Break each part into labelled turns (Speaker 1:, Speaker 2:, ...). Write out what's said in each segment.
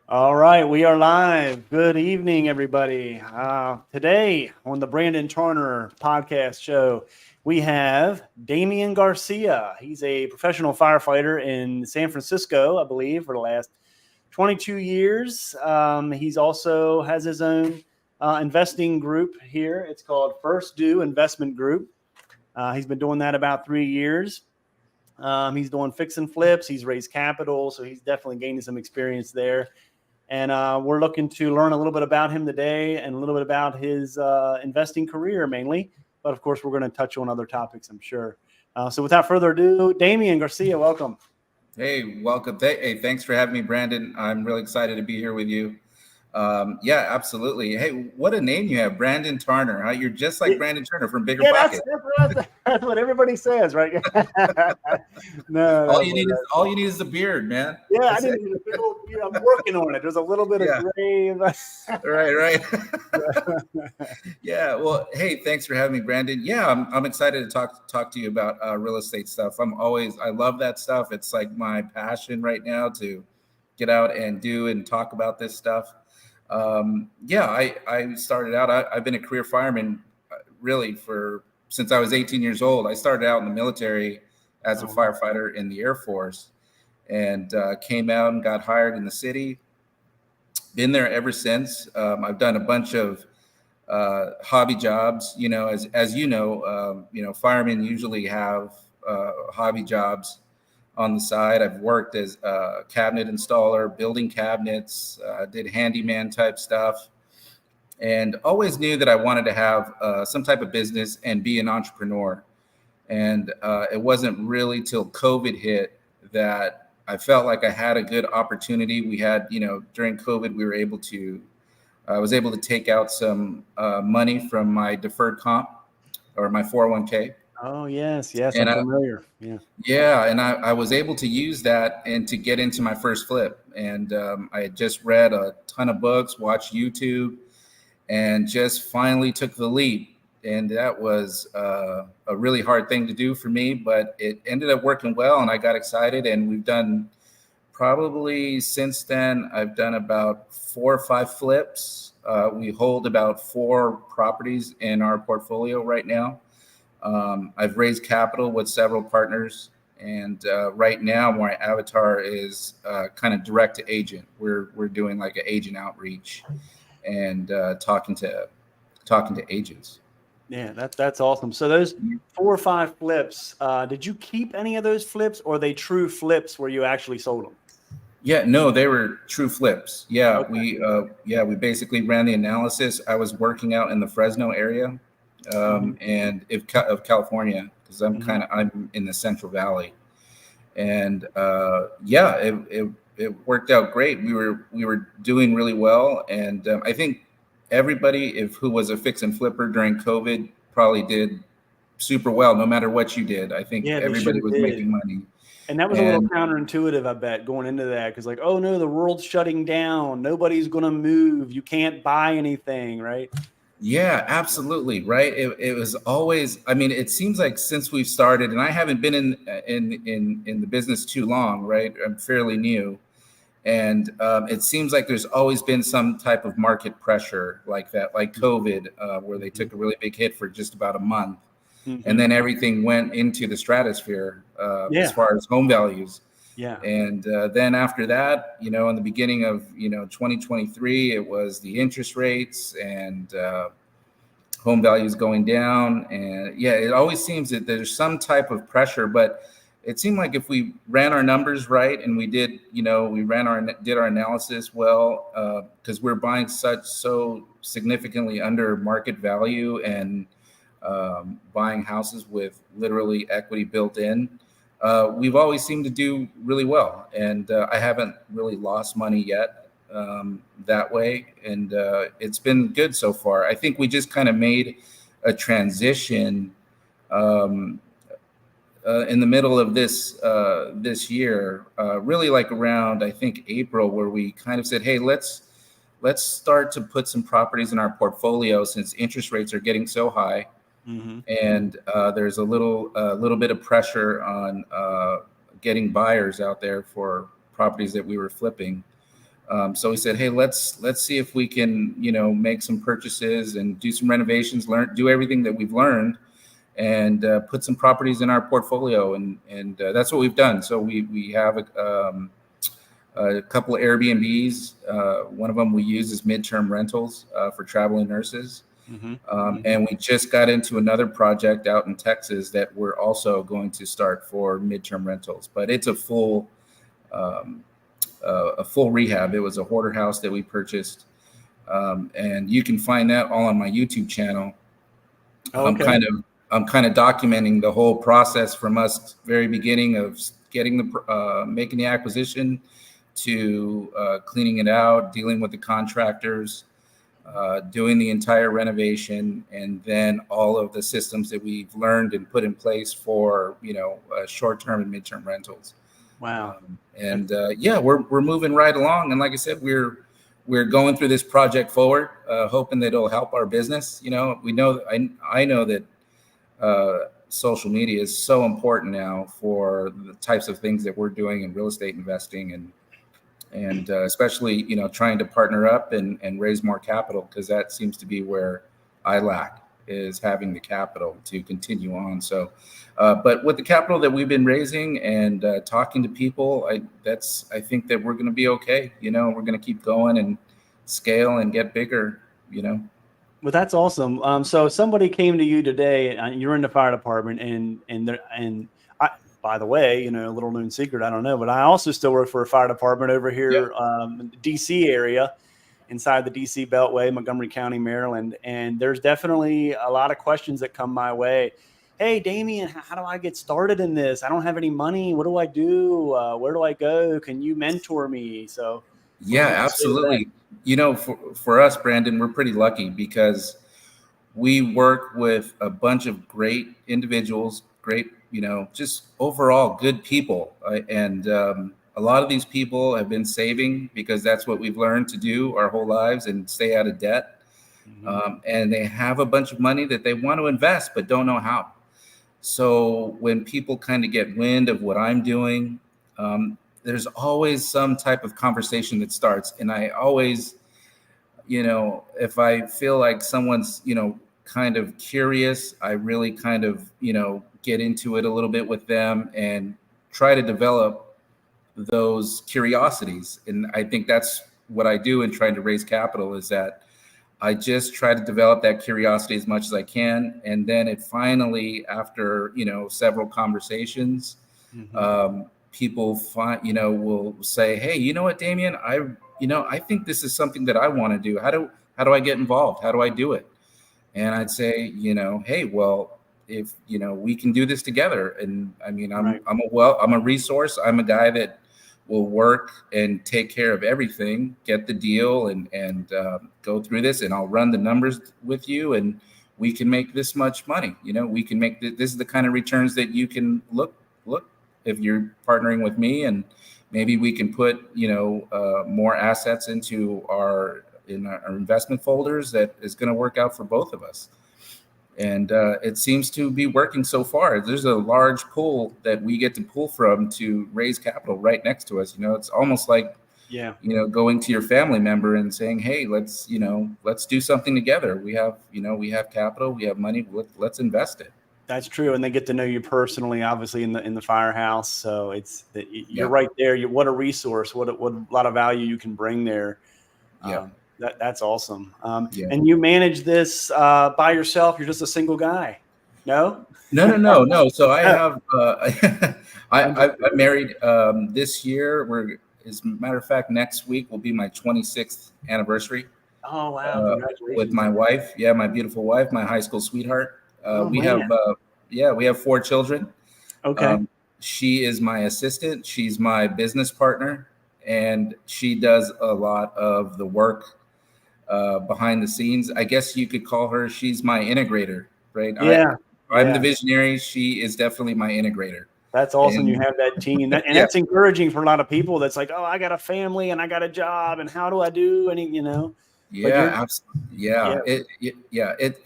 Speaker 1: All right, we are live. Good evening, everybody. Today on the Brandon Turner podcast show, we have Damian Garcia. He's a professional firefighter in San Francisco, I believe, for the last 22 years. He's also has his own investing group here. It's called First Due Investment Group. He's been doing that about 3 years. He's doing fix and flips. He's raised capital, so he's definitely gaining some experience there. And we're looking to learn a little bit about him today and a little bit about his investing career mainly. But of course, we're going to touch on other topics, I'm sure. So without further ado, Damian Garcia, welcome.
Speaker 2: Hey, welcome. Hey, thanks for having me, Brandon. I'm really excited to be here with you. Yeah, absolutely. Hey, what a name you have, Brandon Turner. Huh? You're just like Brandon Turner from Bigger
Speaker 1: Yeah,
Speaker 2: Pocket.
Speaker 1: that's what everybody says, right?
Speaker 2: All you need is the beard, man.
Speaker 1: Yeah,
Speaker 2: That's it.
Speaker 1: I'm working on it. There's a little bit of
Speaker 2: Yeah.
Speaker 1: gray.
Speaker 2: Right. Yeah. Well, hey, thanks for having me, Brandon. Yeah, I'm excited to talk to you about real estate stuff. I love that stuff. It's like my passion right now to get out and do and talk about this stuff. Yeah, I started out. I've been a career fireman really for since I was 18 years old. I started out in the military as a firefighter in the Air Force, and came out and got hired in the city. Been there ever since. I've done a bunch of hobby jobs. You know, as firemen usually have hobby jobs on the side. I've worked as a cabinet installer, building cabinets, did handyman type stuff, and always knew that I wanted to have some type of business and be an entrepreneur. And it wasn't really till COVID hit that I felt like I had a good opportunity. We had, during COVID, I was able to take out some money from my deferred comp or my 401k.
Speaker 1: Oh, yes, I'm
Speaker 2: And
Speaker 1: familiar. Yeah.
Speaker 2: yeah, and I was able to use that and to get into my first flip. And I had just read a ton of books, watched YouTube, and just finally took the leap. And that was a really hard thing to do for me, but it ended up working well, and I got excited. And we've done probably since then, I've done about 4 or 5 flips. We hold about 4 properties in our portfolio right now. I've raised capital with several partners, and right now my avatar is kind of direct to agent. We're doing like an agent outreach and talking to agents.
Speaker 1: Yeah, that's awesome. So those 4 or 5 flips, did you keep any of those flips, or are they true flips where you actually sold them?
Speaker 2: Yeah, no, they were true flips. Yeah,
Speaker 1: Okay.
Speaker 2: we basically ran the analysis. I was working out in the Fresno area, and of California, because I'm in the Central Valley, and yeah, it worked out great. We were doing really well, and I think everybody who was a fix and flipper during COVID probably did super well, no matter what you did. I think
Speaker 1: Yeah, they sure
Speaker 2: everybody was
Speaker 1: did.
Speaker 2: making money.
Speaker 1: And that was a little
Speaker 2: And
Speaker 1: counterintuitive, I bet, going into that, because like, oh no, the world's shutting down. Nobody's going to move. You can't buy anything, right?
Speaker 2: yeah, absolutely. Right. It was always, I mean, it seems like since we've started, and I haven't been in the business too long, right? I'm fairly new. And it seems like there's always been some type of market pressure like that, like COVID, where they took a really big hit for just about a month. And then everything went into the stratosphere as
Speaker 1: Yeah,
Speaker 2: far as home values.
Speaker 1: yeah,
Speaker 2: And then after that, in the beginning of 2023, it was the interest rates and home values going down. And yeah, it always seems that there's some type of pressure, but it seemed like if we ran our numbers right and we did, did our analysis well, because we're buying so significantly under market value and buying houses with literally equity built in. We've always seemed to do really well, and I haven't really lost money yet that way, and it's been good so far. I think we just kind of made a transition um, in the middle of this year, really like around I think April, where we kind of said, "Hey, let's start to put some properties in our portfolio since interest rates are getting so high." And there's a little bit of pressure on getting buyers out there for properties that we were flipping. So we said, hey, let's see if we can, make some purchases and do some renovations, do everything that we've learned, and put some properties in our portfolio, and that's what we've done. So we have a couple of Airbnbs. One of them we use as midterm rentals for traveling nurses. And we just got into another project out in Texas that we're also going to start for midterm rentals, but it's a full rehab. It was a hoarder house that we purchased, and you can find that all on my YouTube channel.
Speaker 1: Okay.
Speaker 2: I'm kind of documenting the whole process from us very beginning of getting making the acquisition to cleaning it out, dealing with the contractors, doing the entire renovation, and then all of the systems that we've learned and put in place for short-term and midterm rentals.
Speaker 1: Wow.
Speaker 2: We're moving right along, and like I said, we're going through this project forward, hoping that it'll help our business. We know I know that social media is so important now for the types of things that we're doing in real estate investing, and especially trying to partner up and raise more capital, because that seems to be where I lack, is having the capital to continue on. So but with the capital that we've been raising and talking to people, I think that we're going to be okay. We're going to keep going and scale and get bigger.
Speaker 1: Well, that's awesome. So somebody came to you today, and you're in the fire department, and I, by the way, a little known secret, I don't know, but I also still work for a fire department over here, in the DC area, inside the DC Beltway, Montgomery County, Maryland. And there's definitely a lot of questions that come my way. Hey, Damian, how do I get started in this? I don't have any money. What do I do? Where do I go? Can you mentor me? So what
Speaker 2: Yeah,
Speaker 1: would you say to that?
Speaker 2: absolutely. For us, Brandon, we're pretty lucky because we work with a bunch of great individuals, great, just overall good people. And a lot of these people have been saving because that's what we've learned to do our whole lives and stay out of debt. And they have a bunch of money that they want to invest, but don't know how. So when people kind of get wind of what I'm doing, there's always some type of conversation that starts. And I always, if I feel like someone's, kind of curious, I really kind of, get into it a little bit with them and try to develop those curiosities. And I think that's what I do in trying to raise capital, is that I just try to develop that curiosity as much as I can. And then it finally, after, several conversations, people will say, hey, you know what, Damian, I think this is something that I want to do. How do I get involved? How do I do it? And I'd say, hey, well, if, we can do this together. And I mean, I'm a resource. I'm a guy that will work and take care of everything, get the deal and go through this, and I'll run the numbers with you, and we can make this much money. We can make this is the kind of returns that you can look if you're partnering with me, and maybe we can put more assets into our investment folders that is going to work out for both of us. And it seems to be working so far. There's a large pool that we get to pull from to raise capital right next to us. It's almost like, going to your family member and saying, hey, let's do something together. We have capital, we have money, let's invest it.
Speaker 1: That's true. And they get to know you personally, obviously in the firehouse. So you're right there. What a resource, what a lot of value you can bring there. That's awesome. And you manage this by yourself. You're just a single guy. No.
Speaker 2: So I have, I'm married this year. As a matter of fact, next week will be my 26th anniversary.
Speaker 1: Oh, wow. Congratulations.
Speaker 2: With my wife. Yeah. My beautiful wife, my high school sweetheart. We have 4 children.
Speaker 1: Okay.
Speaker 2: She is my assistant. She's my business partner, and she does a lot of the work behind the scenes. I guess you could call her, she's my integrator, right?
Speaker 1: Yeah.
Speaker 2: I'm the visionary. She is definitely my integrator.
Speaker 1: That's awesome. You have that team. That's encouraging for a lot of people. That's like, oh, I got a family and I got a job, and how do I do any,
Speaker 2: Yeah, absolutely.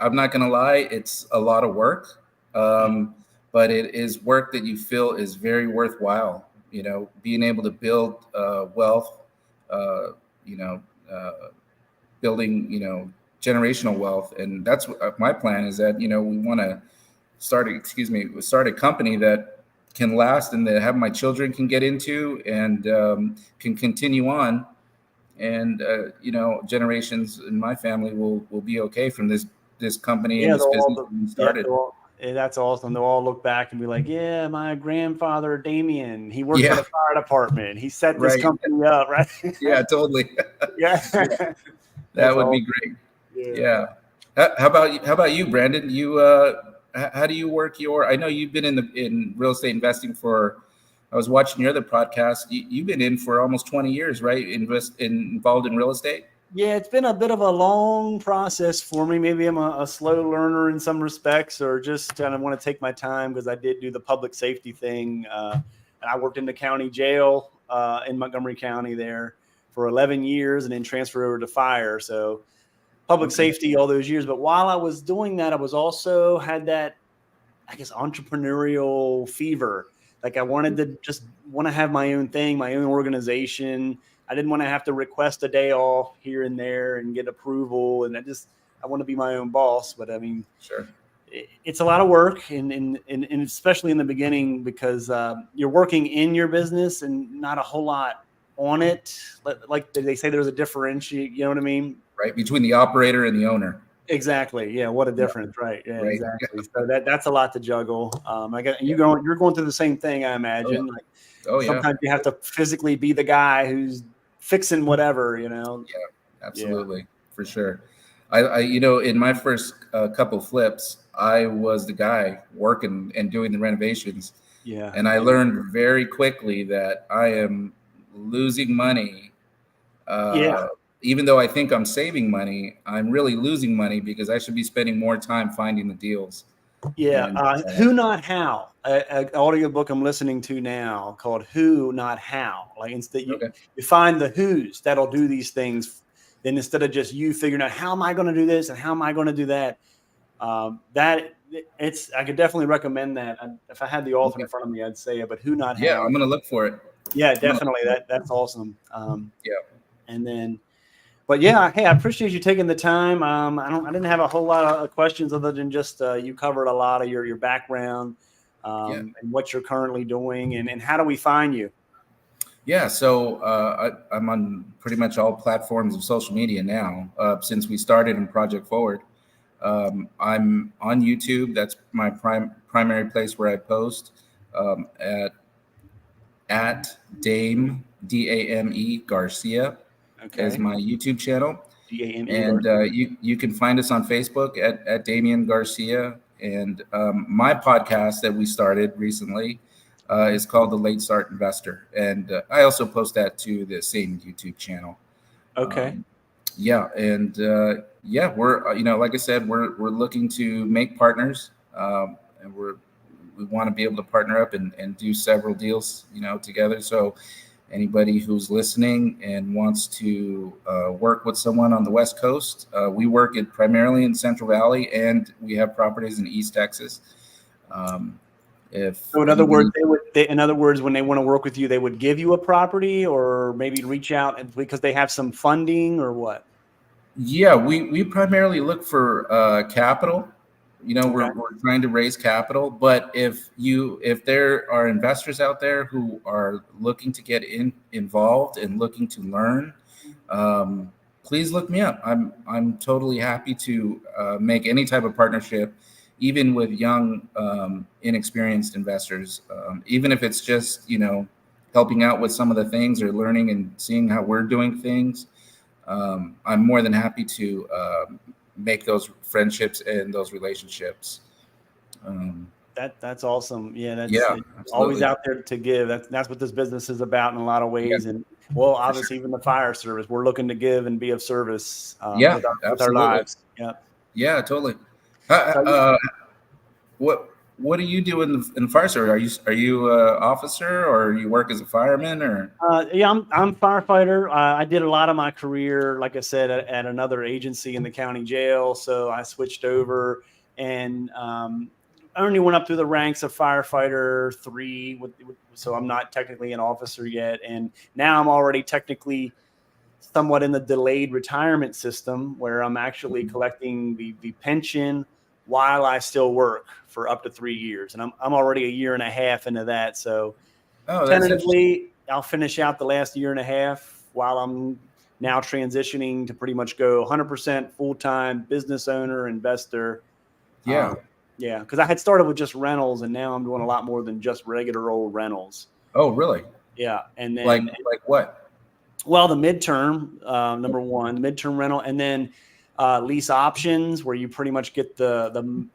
Speaker 2: I'm not going to lie. It's a lot of work. But it is work that you feel is very worthwhile. Being able to build wealth building, generational wealth. And that's what my plan is, that, we want to start a company that can last and that have my children can get into and can continue on. And, generations in my family will be okay from this company and this business we started.
Speaker 1: That's awesome. They'll all look back and be like, yeah, my grandfather, Damian, he worked for the fire department. He set this company up, right?
Speaker 2: Yeah, totally.
Speaker 1: Yeah.
Speaker 2: That would be great. Yeah. How about you, Brandon? You, how do you work I know you've been in real estate investing I was watching your other podcast. You've been in for almost 20 years, right? Involved in real estate?
Speaker 1: Yeah, it's been a bit of a long process for me. Maybe I'm a slow learner in some respects, or just kind of want to take my time, because I did do the public safety thing. And I worked in the county jail in Montgomery County there for 11 years and then transferred over to fire. So public safety all those years. But while I was doing that, I was also had that, I guess, entrepreneurial fever. Like I wanted to have my own thing, my own organization. I didn't want to have to request a day off here and there and get approval. And I want to be my own boss. But I mean,
Speaker 2: sure,
Speaker 1: it's a lot of work, and especially in the beginning, because you're working in your business and not a whole lot on it. Like they say, there's a differentiate. You know what I mean?
Speaker 2: Right, between the operator and the owner.
Speaker 1: Exactly. Yeah. What a difference. Yeah. Right. Yeah. Right. Exactly. So that's a lot to juggle. You're going through the same thing, I imagine. Sometimes you have to physically be the guy who's fixing whatever,
Speaker 2: Yeah, absolutely. For sure. I in my first couple flips, I was the guy working and doing the renovations.
Speaker 1: Yeah.
Speaker 2: And I learned very quickly that I am losing money. Even though I think I'm saving money, I'm really losing money, because I should be spending more time finding the deals.
Speaker 1: Yeah. Who Not How, an audiobook I'm listening to now called Who Not How. Like instead you find the who's that'll do these things. Then instead of just you figuring out how am I going to do this and how am I going to do that, I could definitely recommend that. If I had the author in front of me, I'd say it. But Who Not How.
Speaker 2: Yeah, I'm going to look for it.
Speaker 1: Yeah, definitely. That's awesome. And then. But yeah, hey, I appreciate you taking the time. I didn't have a whole lot of questions other than just you covered a lot of your background and what you're currently doing, and how do we find you?
Speaker 2: Yeah, so I'm on pretty much all platforms of social media now since we started in Project Forward. I'm on YouTube. That's my primary place where I post at Dame Dame Garcia. As my YouTube channel. And you can find us on Facebook at Damian Garcia. And my podcast that we started recently is called The Late Start Investor. And I also post that to the same YouTube channel.
Speaker 1: Okay.
Speaker 2: We're like I said, we're looking to make partners, and we want to be able to partner up and do several deals, together. So anybody who's listening and wants to work with someone on the West Coast, we work primarily in Central Valley, and we have properties in East Texas.
Speaker 1: In other words, when they want to work with you, they would give you a property, or maybe reach out because they have some funding, or what?
Speaker 2: Yeah, we primarily look for capital. We're trying to raise capital, but if there are investors out there who are looking to get involved and looking to learn, please look me up. I'm totally happy to make any type of partnership, even with young, inexperienced investors. Even if it's just helping out with some of the things or learning and seeing how we're doing things, I'm more than happy to make those friendships and those relationships.
Speaker 1: That's awesome. Yeah, always out there to give. That's what this business is about in a lot of ways. Yeah. And obviously even the fire service, we're looking to give and be of service with our lives. Yeah.
Speaker 2: Yeah, totally. What do you do in the fire service? Are you an officer, or you work as a fireman, or?
Speaker 1: I'm firefighter. I did a lot of my career, like I said, at another agency in the county jail. So I switched over, and I only went up through the ranks of firefighter 3. So I'm not technically an officer yet, and now I'm already technically somewhat in the delayed retirement system where I'm actually collecting the pension while I still work for up to 3 years. And I'm already a year and a half into that. So
Speaker 2: Oh, that's interesting.
Speaker 1: tentatively, I'll finish out the last year and a half while I'm now transitioning to pretty much go 100% full-time business owner, investor.
Speaker 2: Yeah.
Speaker 1: Yeah, because I had started with just rentals, and now I'm doing a lot more than just regular old rentals.
Speaker 2: Oh, really?
Speaker 1: Yeah, and then
Speaker 2: Like what?
Speaker 1: well, the midterm, number one, midterm rental, and then lease options, where you pretty much get the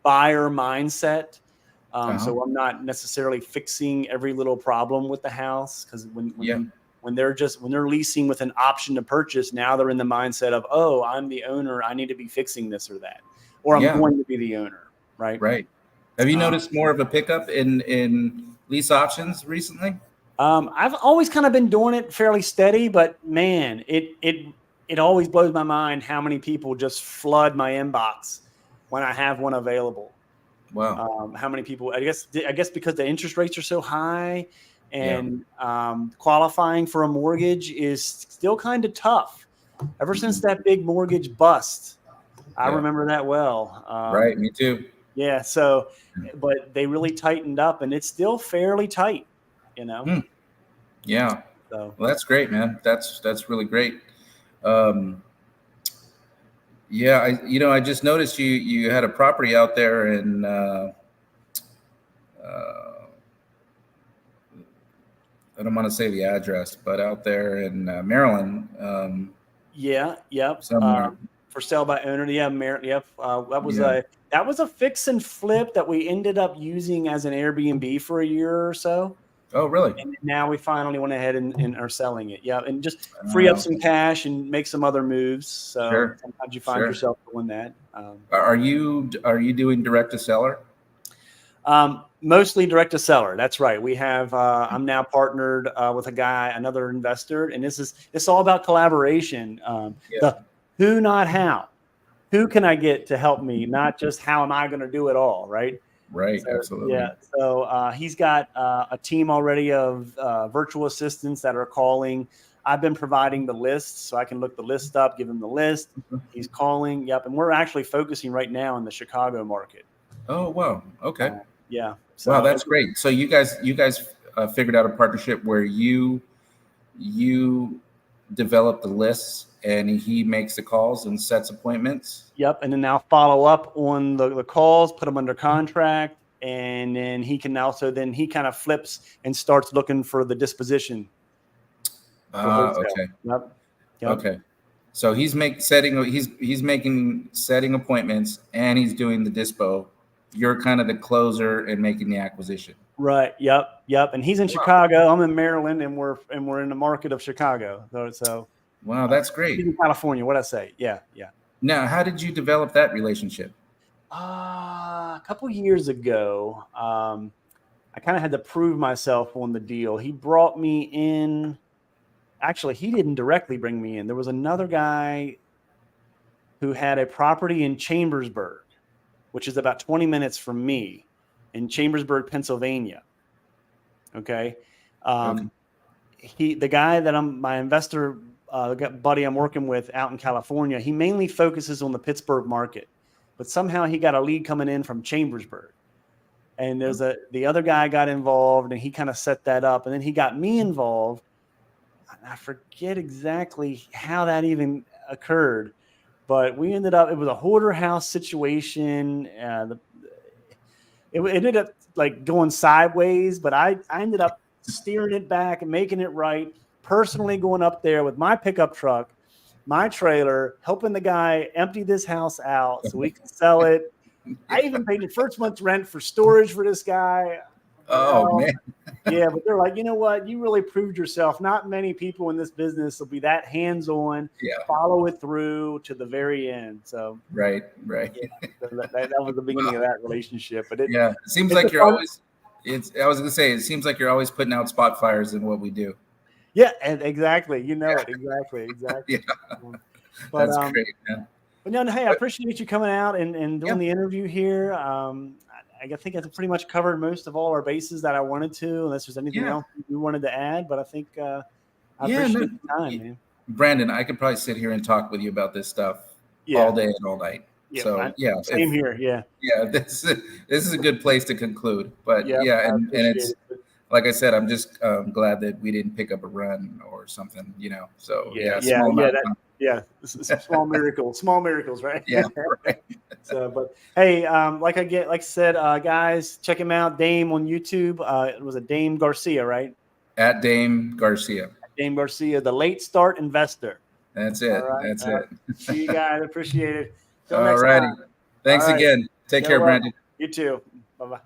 Speaker 1: buyer mindset. So I'm not necessarily fixing every little problem with the house, because when they're leasing with an option to purchase, now they're in the mindset of, oh, I'm the owner, I need to be fixing this or that, or I'm going to be the owner, right?
Speaker 2: Right. Have you noticed more of a pickup in lease options recently?
Speaker 1: I've always kind of been doing it fairly steady, but man, it always blows my mind how many people just flood my inbox when I have one available.
Speaker 2: Wow.
Speaker 1: How many people? I guess because the interest rates are so high, and qualifying for a mortgage is still kind of tough. Ever since that big mortgage bust, I remember that well.
Speaker 2: Right, me too.
Speaker 1: Yeah. So, but they really tightened up, and it's still fairly tight.
Speaker 2: Yeah.
Speaker 1: So.
Speaker 2: Well, that's great, man. That's really great. Yeah, I just noticed you had a property out there in I don't want to say the address, but out there in Maryland.
Speaker 1: Yep.
Speaker 2: Somewhere.
Speaker 1: For sale by owner. Yeah, yep. That was a fix and flip that we ended up using as an Airbnb for a year or so.
Speaker 2: Oh, really?
Speaker 1: And now we finally went ahead and are selling it. Yeah, and just free up some cash and make some other moves. So sometimes you find yourself doing that.
Speaker 2: Are you doing direct to seller?
Speaker 1: Mostly direct to seller. That's right. We have. I'm now partnered with another investor, and it's all about collaboration. The who, not how. Who can I get to help me? Not just how am I going to do it all, right?
Speaker 2: Right,
Speaker 1: So,
Speaker 2: absolutely.
Speaker 1: Yeah. So he's got a team already of virtual assistants that are calling. I've been providing the lists, so I can look the list up, give him the list. He's calling. Yep. And we're actually focusing right now in the Chicago market.
Speaker 2: Oh, wow. Okay.
Speaker 1: Yeah. So,
Speaker 2: wow, that's great. So you guys figured out a partnership where you develop the lists and he makes the calls and sets appointments.
Speaker 1: Yep. And then now follow up on the calls, put them under contract. And then he kind of flips and starts looking for the disposition.
Speaker 2: Okay.
Speaker 1: Yep.
Speaker 2: Okay. So he's setting appointments and he's doing the dispo. You're kind of the closer and making the acquisition.
Speaker 1: Right. Yep. And he's in Chicago. I'm in Maryland, and we're in the market of Chicago. So.
Speaker 2: Wow, that's great.
Speaker 1: He's in California. What'd I say? Yeah.
Speaker 2: Now, how did you develop that relationship?
Speaker 1: A couple years ago, I kind of had to prove myself on the deal. He brought me in. Actually, he didn't directly bring me in. There was another guy who had a property in Chambersburg, which is about 20 minutes from me, in Chambersburg, Pennsylvania. Okay. The guy that my investor buddy I'm working with out in California, he mainly focuses on the Pittsburgh market, but somehow he got a lead coming in from Chambersburg. And the other guy got involved, and he kind of set that up. And then he got me involved. I forget exactly how that even occurred, but we ended up, it was a hoarder house situation. It ended up like going sideways, but I ended up steering it back and making it right, personally going up there with my pickup truck, my trailer, helping the guy empty this house out so we could sell it. I even paid the first month's rent for storage for this guy.
Speaker 2: Oh, man.
Speaker 1: Yeah, but they're like, you know what? You really proved yourself. Not many people in this business will be that hands-on, follow it through to the very end. So
Speaker 2: right.
Speaker 1: Yeah, so that was the beginning of that relationship. But it
Speaker 2: seems like you're always. I was gonna say, it seems like you're always putting out spot fires in what we do.
Speaker 1: Yeah, and exactly. You know it. Exactly.
Speaker 2: Yeah.
Speaker 1: But,
Speaker 2: that's great, man.
Speaker 1: But no, hey, I appreciate you coming out and doing the interview here. I think I pretty much covered most of all our bases that I wanted to, unless there's anything else you wanted to add. But I think I appreciate the time, man.
Speaker 2: Brandon, I could probably sit here and talk with you about this stuff all day and all night.
Speaker 1: Yeah,
Speaker 2: So
Speaker 1: same here. Yeah,
Speaker 2: this is a good place to conclude. But and it's
Speaker 1: it.
Speaker 2: like I said, I'm just glad that we didn't pick up a run or something, So
Speaker 1: small miracles, right?
Speaker 2: Yeah, right.
Speaker 1: So, but hey, like I said, guys, check him out, Dame on YouTube. It was a Dame Garcia, right?
Speaker 2: At Dame Garcia.
Speaker 1: Dame Garcia, the late start investor.
Speaker 2: That's it. That's it.
Speaker 1: See you guys. Appreciate it.
Speaker 2: All righty. Thanks again. Take care,
Speaker 1: Brandon.
Speaker 2: Brandon.
Speaker 1: You too. Bye-bye.